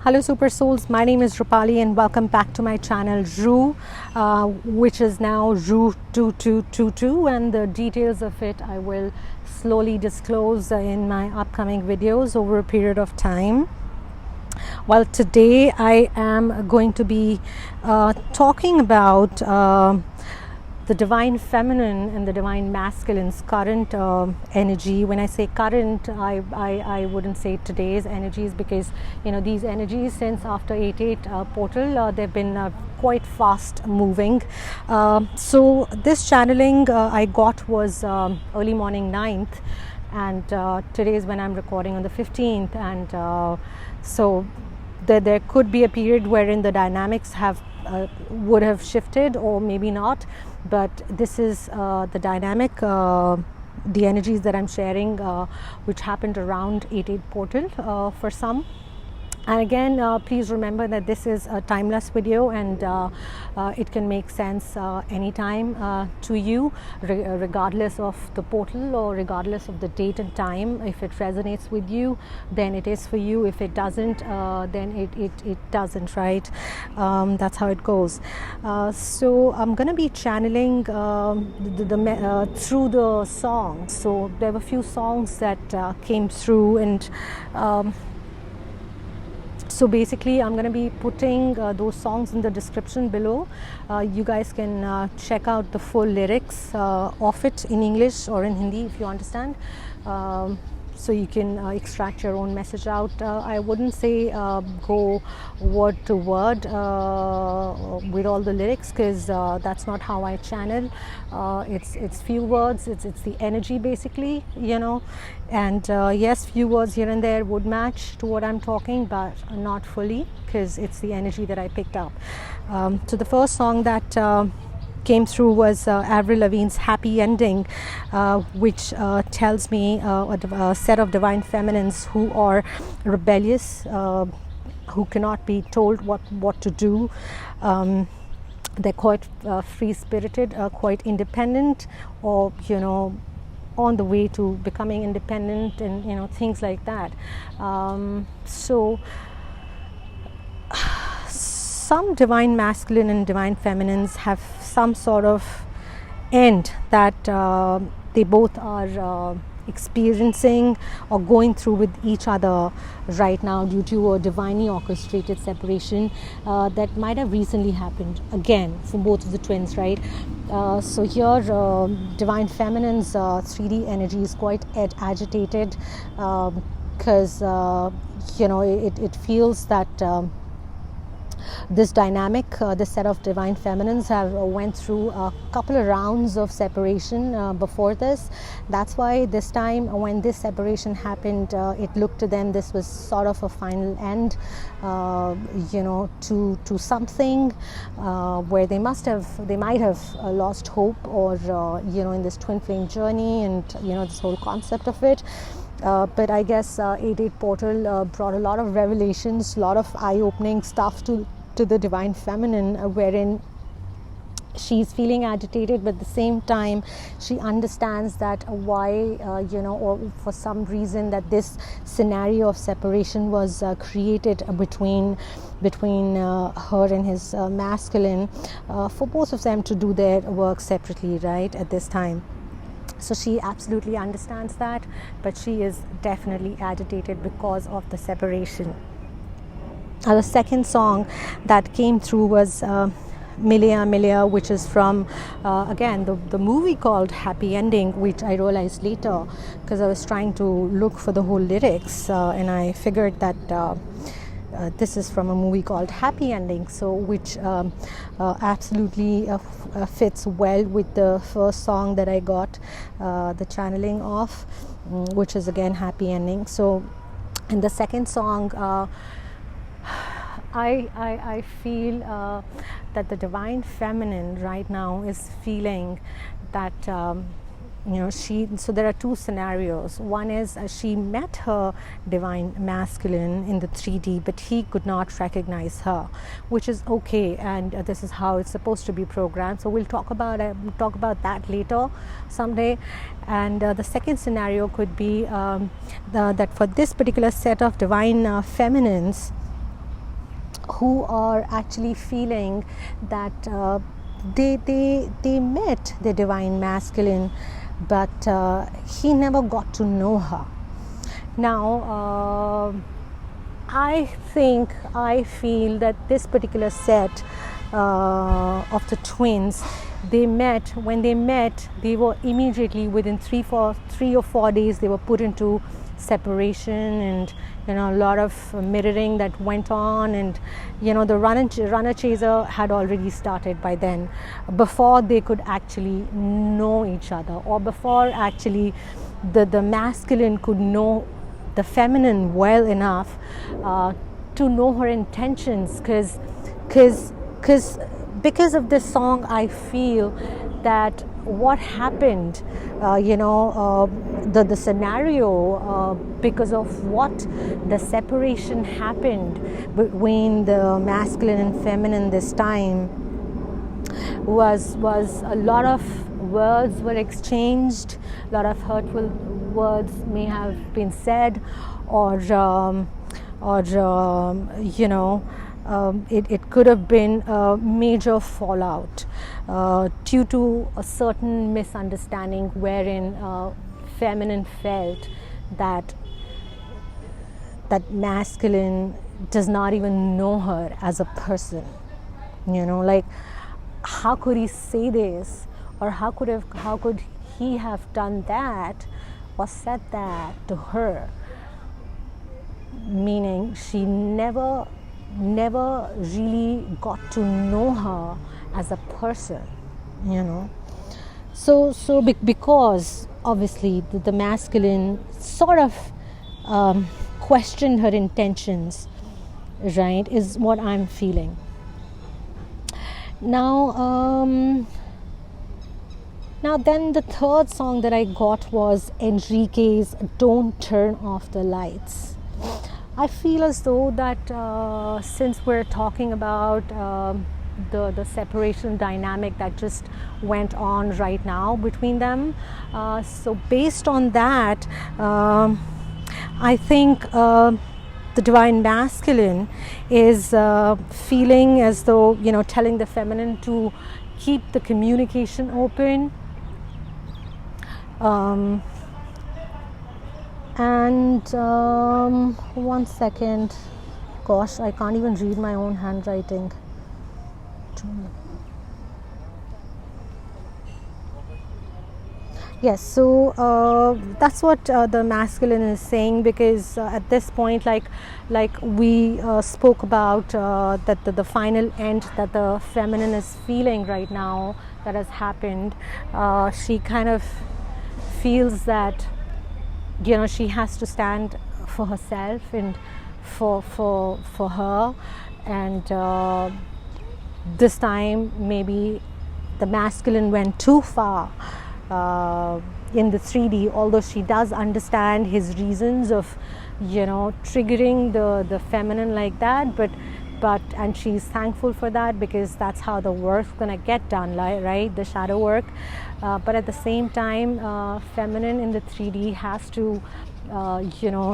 Hello Super Souls, my name is Rupali and welcome back to my channel Ru, which is now Ru 2222, and the details of it I will slowly disclose in my upcoming videos over a period of time. Well, today I am going to be talking about the divine feminine and the divine masculine's current energy. When I say current, I wouldn't say today's energies, because these energies since after 8/8 portal they've been quite fast moving. So this channeling I got was early morning 9th, and today is when I'm recording on the 15th, and so there could be a period wherein the dynamics would have shifted, or maybe not, but this is the dynamic, the energies that I'm sharing, which happened around 8/8 portal for some. And again, please remember that this is a timeless video, and it can make sense anytime to you, regardless of the portal or regardless of the date and time. If it resonates with you, then it is for you. If it doesn't, then it doesn't, right? That's how it goes. So I'm going to be channeling through the songs. So there were a few songs that came through, and so basically I'm going to be putting those songs in the description below. You guys can check out the full lyrics of it in English or in Hindi if you understand. So you can extract your own message out. I wouldn't say go word to word with all the lyrics, because that's not how I channel. It's few words, it's the energy basically, and yes, few words here and there would match to what I'm talking, but not fully, because it's the energy that I picked up. So the first song that came through was Avril Lavigne's Happy Ending, which tells me a set of divine feminines who are rebellious, who cannot be told what to do. They're quite free-spirited, quite independent, or on the way to becoming independent, and things like that. So some divine masculine and divine feminines have some sort of end that they both are experiencing or going through with each other right now, due to a divinely orchestrated separation that might have recently happened again for both of the twins, right? So here divine feminine's 3D energy is quite agitated, because it feels that this dynamic, this set of divine feminines have went through a couple of rounds of separation before this. That's why this time when this separation happened, it looked to them this was sort of a final end, to something where they might have lost hope, or in this twin flame journey, and this whole concept of it. But I guess 8/8 portal brought a lot of revelations, a lot of eye-opening stuff to the divine feminine, wherein she's feeling agitated, but at the same time she understands that why or for some reason that this scenario of separation was created between her and his masculine, for both of them to do their work separately, right, at this time. So she absolutely understands that, but she is definitely agitated because of the separation. The second song that came through was Mileya Mileya, which is from again the movie called Happy Ending, which I realized later because I was trying to look for the whole lyrics, and I figured that this is from a movie called Happy Ending, so which absolutely fits well with the first song that I got the channeling of, which is again Happy Ending. So in the second song, I feel that the divine feminine right now is feeling that so there are two scenarios. One is she met her divine masculine in the 3D, but he could not recognize her, which is okay, and this is how it's supposed to be programmed. So we'll talk about that later someday. And the second scenario could be that for this particular set of divine feminines, who are actually feeling that they met the divine masculine, but he never got to know her. Now, I feel that this particular set of the twins, when they met, they were immediately within 3 or 4 days, they were put into separation, and a lot of mirroring that went on, and the runner chaser had already started by then, before they could actually know each other, or before actually the masculine could know the feminine well enough to know her intentions, because of this song, I feel that what happened, the scenario, because of what the separation happened between the masculine and feminine this time, was a lot of words were exchanged, a lot of hurtful words may have been said, or it could have been a major fallout due to a certain misunderstanding, wherein feminine felt that masculine does not even know her as a person. Like, how could he say this, or how could he have done that or said that to her, meaning she never really got to know her as a person, so because obviously the masculine sort of questioned her intentions, right, is what I'm feeling. Now then, the third song that I got was Enrique's Don't Turn Off the Lights. I feel as though that since we're talking about the separation dynamic that just went on right now between them, so based on that, I think the divine masculine is feeling as though, telling the feminine to keep the communication open. One second, gosh, I can't even read my own handwriting. Yes, so that's what the masculine is saying, because at this point, like we spoke about, that the final end that the feminine is feeling right now that has happened, she kind of feels that she has to stand for herself and for her, and this time maybe the masculine went too far in the 3D, although she does understand his reasons of triggering the feminine like that, but and she's thankful for that, because that's how the work's gonna get done, right, the shadow work, but at the same time, feminine in the 3D has to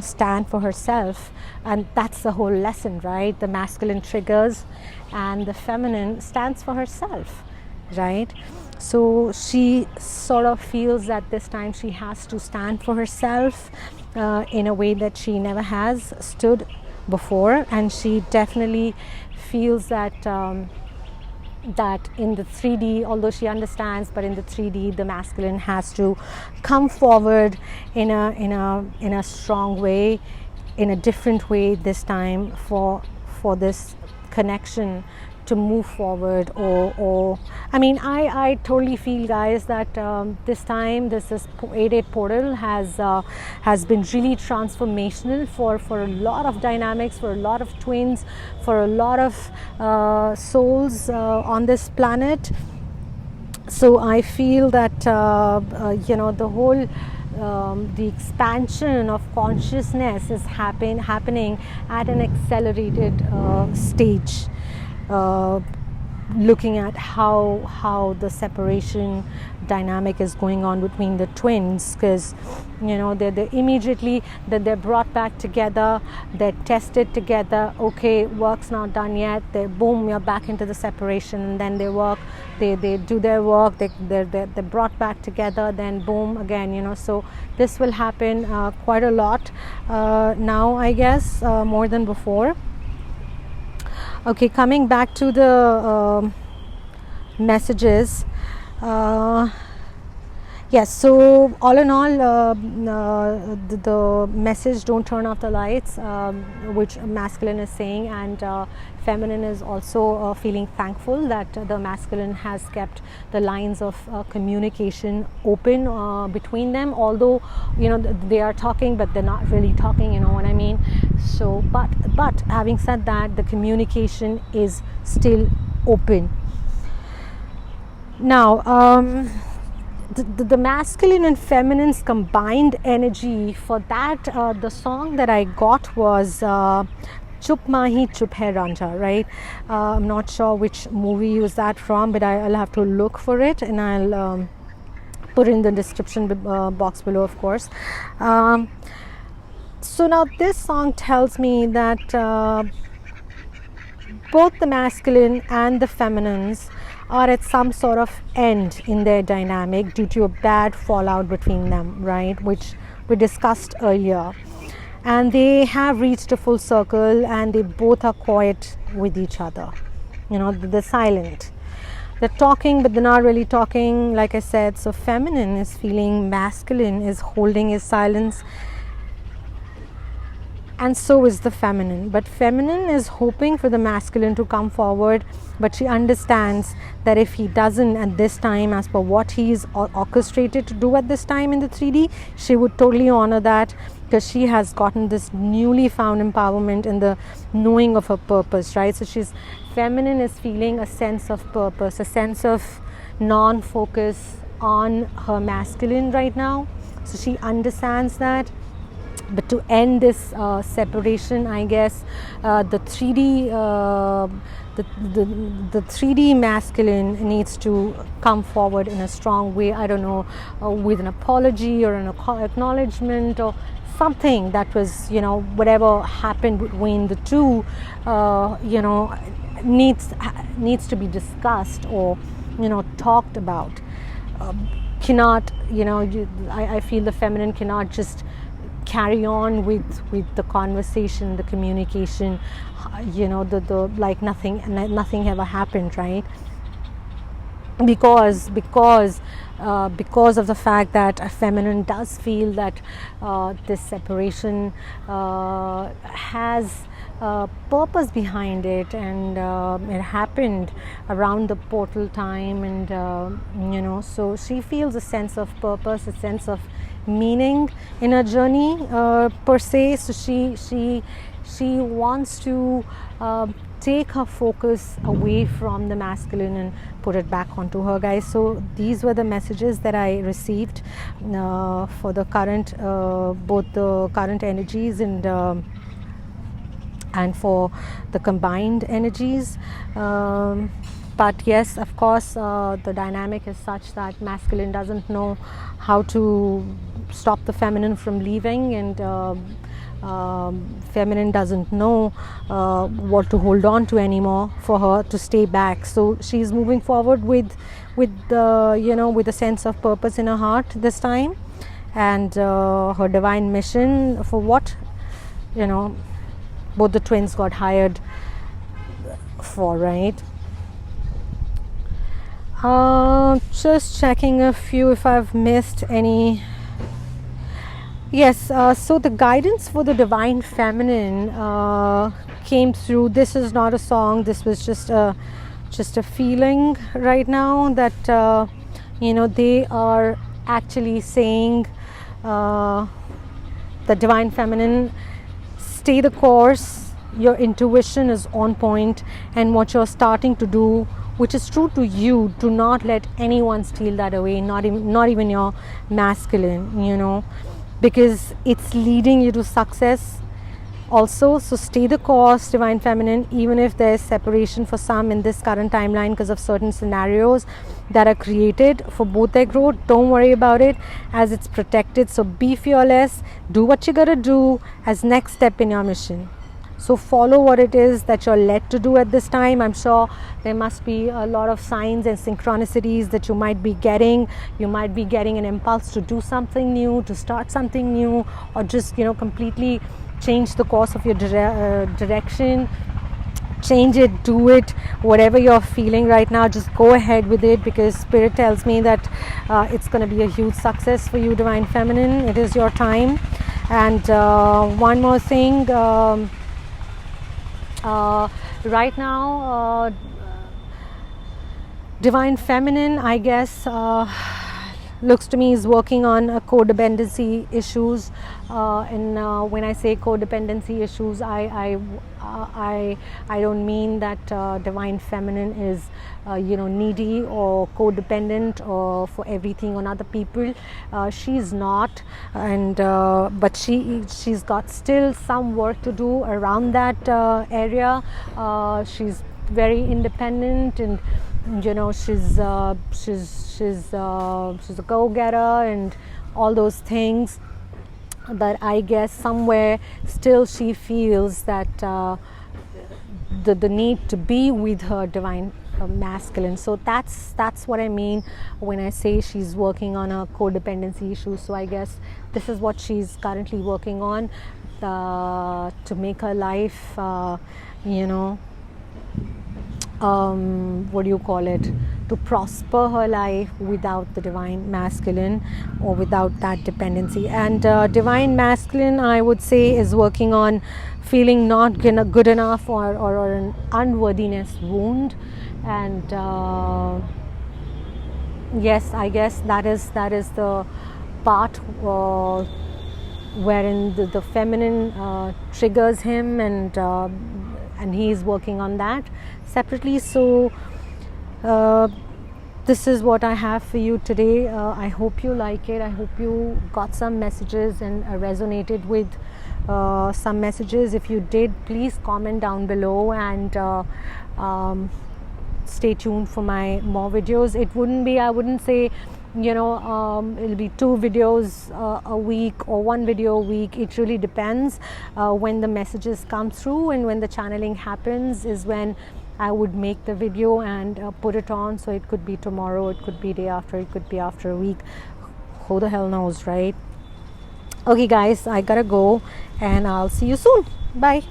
stand for herself, and that's the whole lesson, right? The masculine triggers and the feminine stands for herself, right? So she sort of feels that this time she has to stand for herself in a way that she never has stood before, and she definitely feels that that in the 3D, although she understands, but in the 3D, the masculine has to come forward in a strong way, in a different way this time, for this connection to move forward, or I mean, I totally feel, guys, that this time this 8-8 portal has been really transformational for a lot of dynamics, for a lot of twins, for a lot of souls on this planet. So I feel that the whole the expansion of consciousness is happening at an accelerated stage. Looking at how the separation dynamic is going on between the twins, because they're immediately that they're brought back together, they're tested together. Okay, work's not done yet, they boom, you're back into the separation, and then they do their work, they're brought back together, then boom again. So this will happen quite a lot now, I guess, more than before. Okay, coming back to the messages. Yes, so all in all, the message, don't turn off the lights, which masculine is saying, and feminine is also feeling thankful that the masculine has kept the lines of communication open between them, although they are talking but they're not really talking, you know what I mean. So but having said that, the communication is still open. Now the masculine and feminine's combined energy for that, the song that I got was Chup Mahi, Chup Hai Ranjha, right? I'm not sure which movie was that from, but I'll have to look for it, and I'll put it in the description box below, of course. So now this song tells me that both the masculine and the feminines are at some sort of end in their dynamic due to a bad fallout between them, right, which we discussed earlier, and they have reached a full circle, and they both are quiet with each other. They're silent, they're talking but they're not really talking, like I said. So feminine is feeling masculine is holding his silence, and so is the feminine. But feminine is hoping for the masculine to come forward, but she understands that if he doesn't at this time, as per what he is orchestrated to do at this time in the 3D, she would totally honor that, because she has gotten this newly found empowerment in the knowing of her purpose, right? So feminine is feeling a sense of purpose, a sense of non-focus on her masculine right now. So she understands that. But to end this separation, I guess the 3D the 3D masculine needs to come forward in a strong way. I don't know, with an apology or an acknowledgement or something that was, whatever happened between the two, needs to be discussed or talked about. Cannot, I feel the feminine cannot just carry on with the conversation, the communication, the like nothing ever happened, right? Because of the fact that a feminine does feel that this separation has purpose behind it, and it happened around the portal time, and so she feels a sense of purpose, a sense of meaning in her journey, per se. So she wants to take her focus away from the masculine and put it back onto her, guys. So these were the messages that I received for the current, both the current energies and for the combined energies. But yes, of course, the dynamic is such that masculine doesn't know how to stop the feminine from leaving, and feminine doesn't know what to hold on to anymore for her to stay back. So she's moving forward with a sense of purpose in her heart this time, and her divine mission for what both the twins got hired for, right? Just checking a few if I've missed any. Yes, so the guidance for the divine feminine came through. This is not a song, this was just a feeling right now that they are actually saying, the divine feminine, stay the course, your intuition is on point, and what you're starting to do, which is true to you, do not let anyone steal that away, not even your masculine, because it's leading you to success also. So stay the course, Divine Feminine, even if there's separation for some in this current timeline because of certain scenarios that are created for both their growth. Don't worry about it, as it's protected. So be fearless, do what you gotta do as next step in your mission. So follow what it is that you're led to do at this time. I'm sure there must be a lot of signs and synchronicities that you might be getting. You might be getting an impulse to do something new, to start something new, or just, you know, completely change the course of your direction. Change it, do it, whatever you're feeling right now, just go ahead with it, because Spirit tells me that it's going to be a huge success for you, Divine Feminine. It is your time. And one more thing, right now, Divine Feminine, I guess, looks to me is working on codependency issues. And when I say codependency issues, I don't mean that Divine Feminine is needy or codependent or for everything on other people. She's not, and but she's got still some work to do around that area. She's very independent, and she's a go-getter and all those things. But I guess somewhere still she feels that the need to be with her divine masculine. So that's what I mean when I say she's working on a codependency issue. So I guess this is what she's currently working on, to make her life to prosper her life without the divine masculine or without that dependency. And divine masculine, I would say, is working on feeling not good enough or an unworthiness wound. And yes, I guess that is the part wherein the feminine triggers him, and he is working on that separately. So this is what I have for you today. I hope you like it. I hope you got some messages and resonated with some messages. If you did, please comment down below, and stay tuned for my more videos. I wouldn't say it'll be 2 videos a week or 1 video a week. It really depends when the messages come through, and when the channeling happens is when I would make the video and put it on. So it could be tomorrow, it could be day after, it could be after a week. Who the hell knows, right? Okay guys, I gotta go, and I'll see you soon. Bye.